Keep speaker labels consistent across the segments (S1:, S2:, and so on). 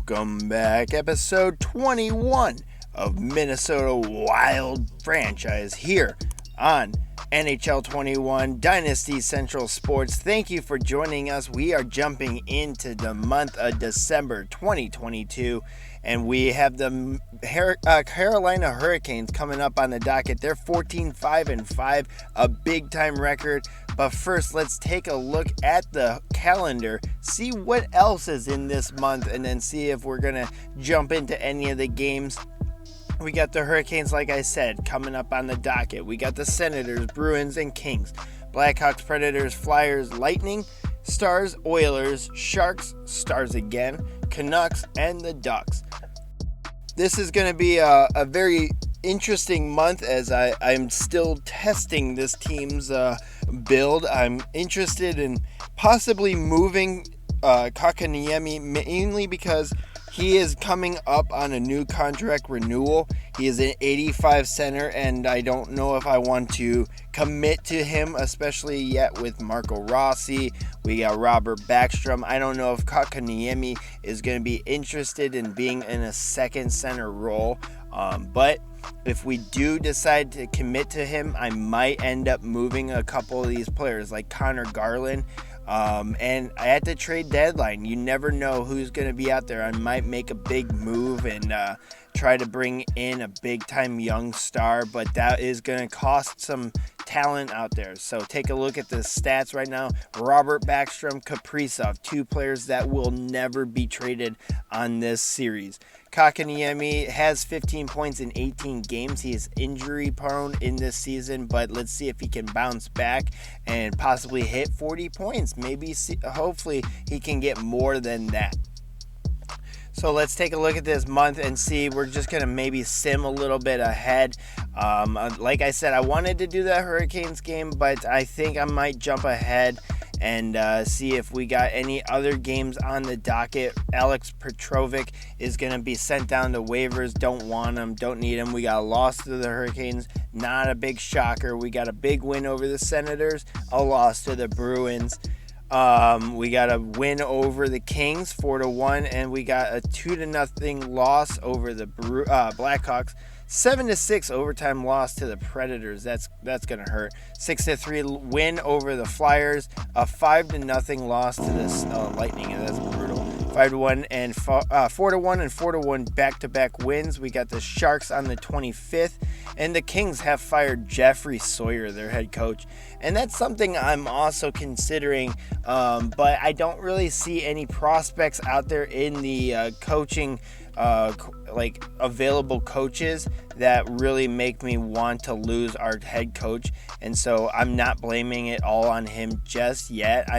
S1: Welcome back, episode 21 of Minnesota Wild franchise here on NHL 21 Dynasty Central Sports. Thank you for joining us. We are jumping into the month of December 2022, and we have the Carolina Hurricanes coming up on the docket. They're 14-5-5, a big-time record. But first, let's take a look at the calendar, see what else is in this month, and then see if we're going to jump into any of the games. We got the Hurricanes, like I said, coming up on the docket. We got the Senators, Bruins, and Kings. Blackhawks, Predators, Flyers, Lightning, Stars, Oilers, Sharks, Stars again, Canucks, and the Ducks. This is going to be a very interesting month as I'm still testing this team's build. I'm interested in possibly moving Kotkaniemi mainly because he is coming up on a new contract renewal. He is an 85 center, and I don't know if I want to commit to him, especially yet with Marco Rossi. We got Robert Backstrom. I don't know if Kotkaniemi is going to be interested in being in a second center role. But if we do decide to commit to him, I might end up moving a couple of these players like Connor Garland. And at the trade deadline, you never know who's going to be out there. I might make a big move and try to bring in a big-time young star, but that is going to cost some talent out there. So take a look at the stats right now. Robert Backstrom, Kaprizov, two players that will never be traded on this series. Kotkaniemi has 15 points in 18 games. He is injury prone in this season, but let's see if he can bounce back and possibly hit 40 points. Hopefully he can get more than that. So let's take a look at this month and see. We're just going to maybe sim a little bit ahead. Like I said, I wanted to do that Hurricanes game, but I think I might jump ahead and see if we got any other games on the docket. Alex Petrovic is going to be sent down to waivers. Don't want him, don't need him. We got a loss to the Hurricanes, not a big shocker. We got a big win over the Senators, a loss to the Bruins. We got a win over the Kings 4-1, and we got a 2-0 loss over the Blackhawks. 7-6 overtime loss to the Predators. That's gonna hurt. 6-3 win over the Flyers. A 5-0 loss to the Lightning. And that's brutal. 5-1 and 4-1 and 4-1 back-to-back wins. We got the Sharks on the 25th, and the Kings have fired Jeffrey Sawyer, their head coach, and that's something I'm also considering. But I don't really see any prospects out there in the coaching. Available coaches that really make me want to lose our head coach, and so I'm not blaming it all on him just yet.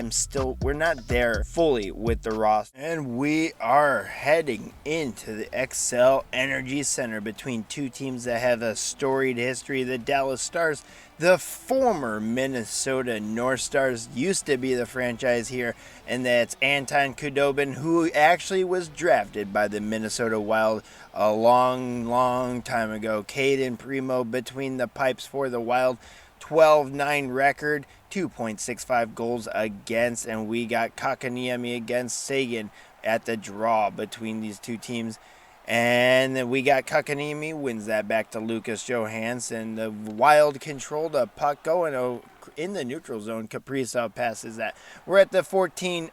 S1: We're not there fully with the roster, and we are heading into the XL Energy Center between two teams that have a storied history. The Dallas Stars, the former Minnesota North Stars, used to be the franchise here, and that's Anton Khudobin, who actually was drafted by the Minnesota Wild a long time ago. Caden Primo between the pipes for the Wild, 12-9 record, 2.65 goals against, and we got Kotkaniemi against Sagan at the draw between these two teams. And then we got Kotkaniemi wins that back to Lucas Johansson. The Wild controlled a puck going in the neutral zone. Kaprizov passes that. We're at the 14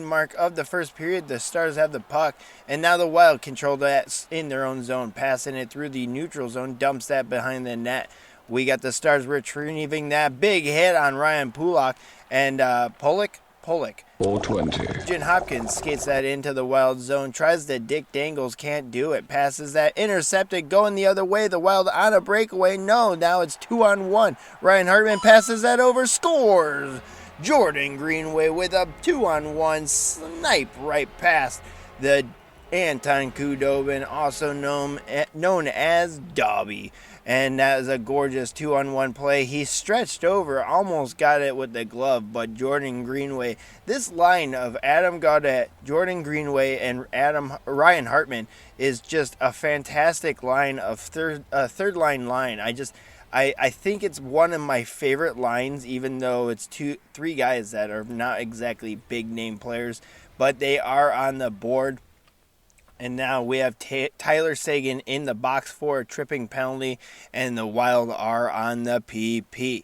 S1: mark of the first period. The Stars have the puck, and now the Wild control that in their own zone, passing it through the neutral zone, dumps that behind the net. We got the Stars retrieving that big hit on Ryan Pulock, and Pollock.
S2: 420.
S1: Jen Hopkins skates that into the Wild zone, tries to Dick Dangles, can't do it, passes that, intercepted, going the other way. The Wild on a breakaway. No, now it's 2-on-1. Ryan Hartman passes that over, scores. Jordan Greenway with a 2-on-1 snipe right past the Anton Khudobin, also known as Dobby. And that is a gorgeous 2-on-1 play. He stretched over, almost got it with the glove, but Jordan Greenway, this line of Adam Gaudette, Jordan Greenway, and Ryan Hartman is just a fantastic line of third line. I think it's one of my favorite lines, even though it's three guys that are not exactly big name players, but they are on the board. And now we have Tyler Seguin in the box for a tripping penalty, and the Wild are on the PP.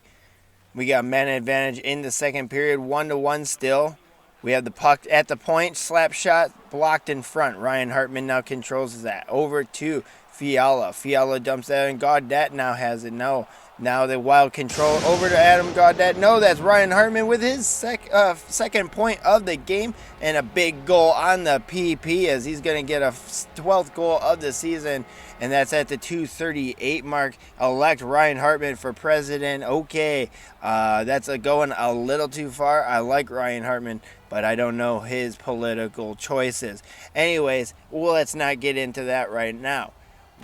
S1: We got man advantage in the second period, 1-1 still. We have the puck at the point, slap shot blocked in front. Ryan Hartman now controls that. Over to Fiala. Fiala dumps that, and Gaudette now has it. No. Now the Wild control over to Adam Gaudette. No, that's Ryan Hartman with his second point of the game and a big goal on the PP as he's going to get a 12th goal of the season, and that's at the 2:38 mark. Elect Ryan Hartman for president. Okay, that's going a little too far. I like Ryan Hartman, but I don't know his political choices. Anyways, well, let's not get into that right now.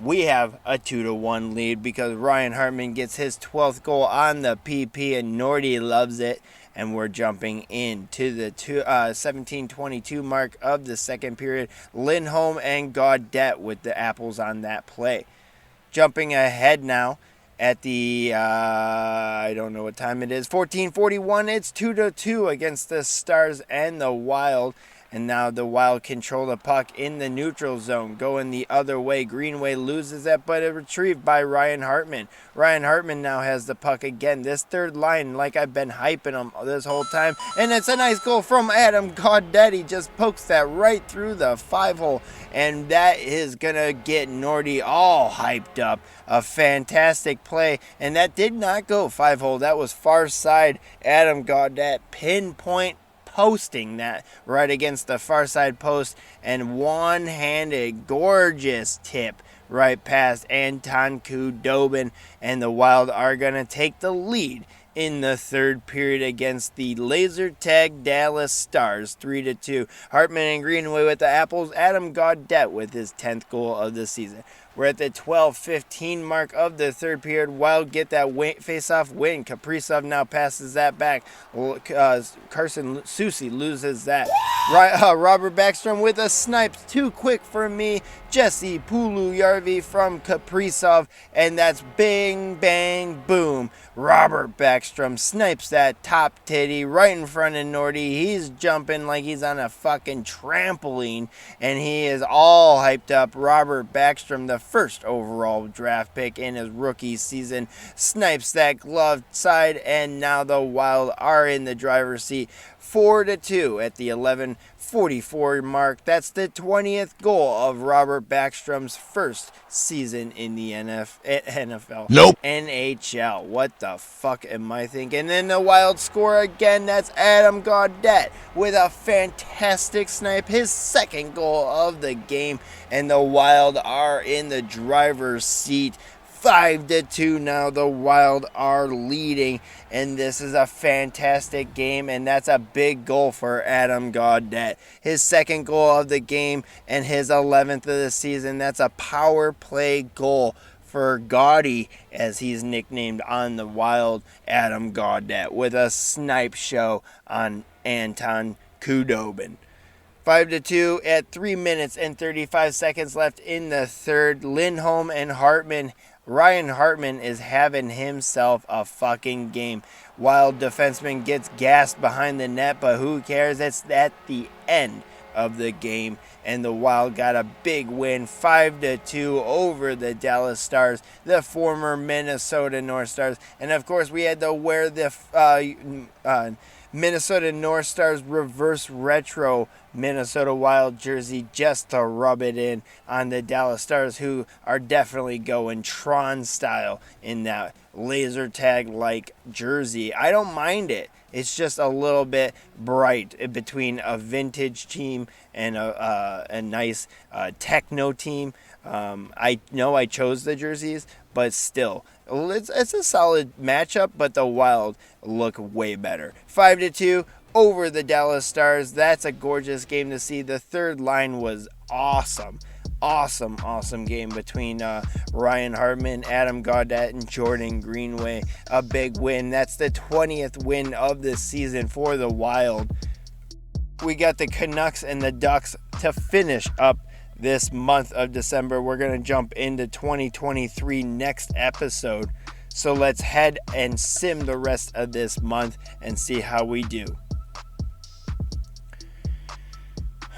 S1: We have a 2-1 lead because Ryan Hartman gets his 12th goal on the PP and Nordy loves it. And we're jumping into the 17:22 mark of the second period. Lindholm and Gaudette with the apples on that play. Jumping ahead now at the, I don't know what time it is, 14:41. It's 2-2 against the Stars and the Wild. And now the Wild control the puck in the neutral zone, going the other way. Greenway loses that, but it's retrieved by Ryan Hartman. Ryan Hartman now has the puck again. This third line, like I've been hyping him this whole time. And it's a nice goal from Adam Gaudette. He just pokes that right through the 5-hole. And that is going to get Nordy all hyped up. A fantastic play. And that did not go 5-hole. That was far side. Adam Gaudette pinpoint posting that right against the far side post, and one-handed gorgeous tip right past Anton Khudobin, and the Wild are going to take the lead in the third period against the laser tag Dallas Stars, 3-2. Hartman and Greenway with the apples. Adam Gaudette with his 10th goal of the season. We're at the 12:15 mark of the third period. Wild get that face-off win. Kaprizov now passes that back. Carson Soucy loses that. Robert Backstrom with a snipe. Too quick for me. Jesse Pulujärvi from Kaprizov. And that's bing, bang, boom. Robert Backstrom snipes that top titty right in front of Nordy. He's jumping like he's on a fucking trampoline. And he is all hyped up. Robert Backstrom, the first overall draft pick in his rookie season, snipes that gloved side, and now the Wild are in the driver's seat. 4-2 at the 11:44 mark. That's the 20th goal of Robert Backstrom's first season in the NFL.
S2: Nope.
S1: NHL. What the fuck am I thinking? And then the Wild score again. That's Adam Gaudette with a fantastic snipe. His second goal of the game. And the Wild are in the driver's seat. 5-2 now. The Wild are leading, and this is a fantastic game, and that's a big goal for Adam Gaudette. His second goal of the game and his 11th of the season. That's a power play goal for Gaudy, as he's nicknamed on the Wild, Adam Gaudette, with a snipe show on Anton Khudobin. 5-2 at 3 minutes and 35 seconds left in the third. Lindholm and Hartman. Ryan Hartman is having himself a fucking game. Wild defenseman gets gassed behind the net, but who cares? It's at the end of the game, and the Wild got a big win, 5-2 over the Dallas Stars, the former Minnesota North Stars. And of course, we had to wear the Minnesota North Stars reverse retro Minnesota Wild jersey just to rub it in on the Dallas Stars, who are definitely going Tron style in that laser tag like jersey. I don't mind it. It's just a little bit bright between a vintage team and a nice techno team. I know I chose the jerseys, but still, it's a solid matchup, but the Wild look way better. 5-2 over the Dallas Stars. That's a gorgeous game to see. The third line was awesome. Awesome game between Ryan Hartman, Adam Gaudette, and Jordan Greenway. A big win. That's the 20th win of the season for the Wild. We got the Canucks and the Ducks to finish up this month of December. We're going to jump into 2023 next episode. So let's head and sim the rest of this month and see how we do.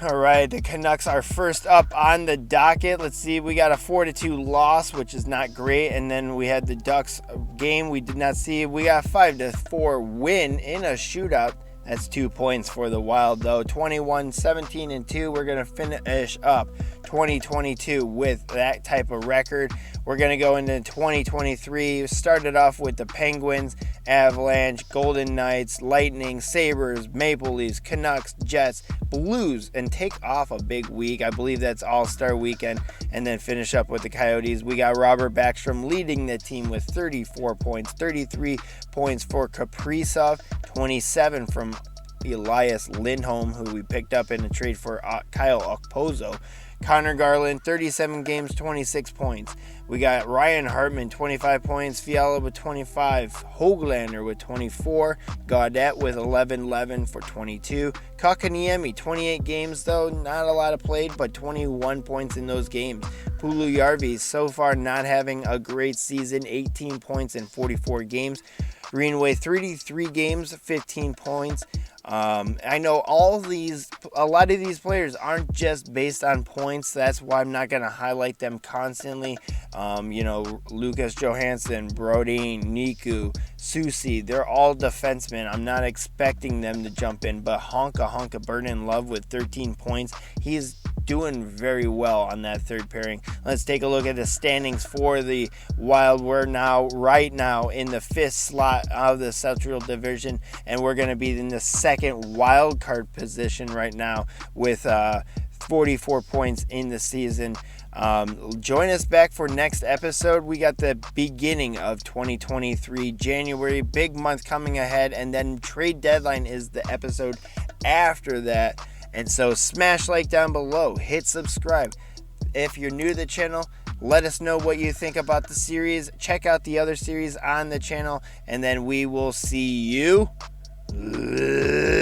S1: All right, the Canucks are first up on the docket. Let's see, we got a 4-2 loss, which is not great. And then we had the Ducks game we did not see. We got a 5-4 win in a shootout. That's 2 points for the Wild, though. 21-17-2. We're going to finish up 2022 with that type of record. We're going to go into 2023. Started off with the Penguins, Avalanche, Golden Knights, Lightning, Sabres, Maple Leafs, Canucks, Jets, Blues, and take off a big week. I believe that's All-Star Weekend. And then finish up with the Coyotes. We got Robert Backstrom leading the team with 34 points, 33 points for Kaprizov, 27 from Elias Lindholm, who we picked up in a trade for Kyle Okposo. Connor Garland, 37 games, 26 points. We got Ryan Hartman, 25 points. Fiala with 25. Höglander with 24. Gaudette with 11 for 22. Kotkaniemi, 28 games, though. Not a lot of played, but 21 points in those games. Puljujarvi, so far not having a great season. 18 points in 44 games. Greenway, 33 games, 15 points. I know a lot of these players aren't just based on points. That's why I'm not going to highlight them constantly. Lucas Johansson, Brodin, Niku, Susi, they're all defensemen. I'm not expecting them to jump in, but Honka Burden Love with 13 points. He's doing very well on that third pairing. Let's take a look at the standings for the Wild. We're right now in the 5th slot of the Central Division, and we're going to be in the second wild card position right now with 44 points in the season. Join us back for next episode. We got the beginning of 2023, January, big month coming ahead, and then trade deadline is the episode after that. And so smash like down below, hit subscribe. If you're new to the channel, let us know what you think about the series. Check out the other series on the channel, and then we will see you later.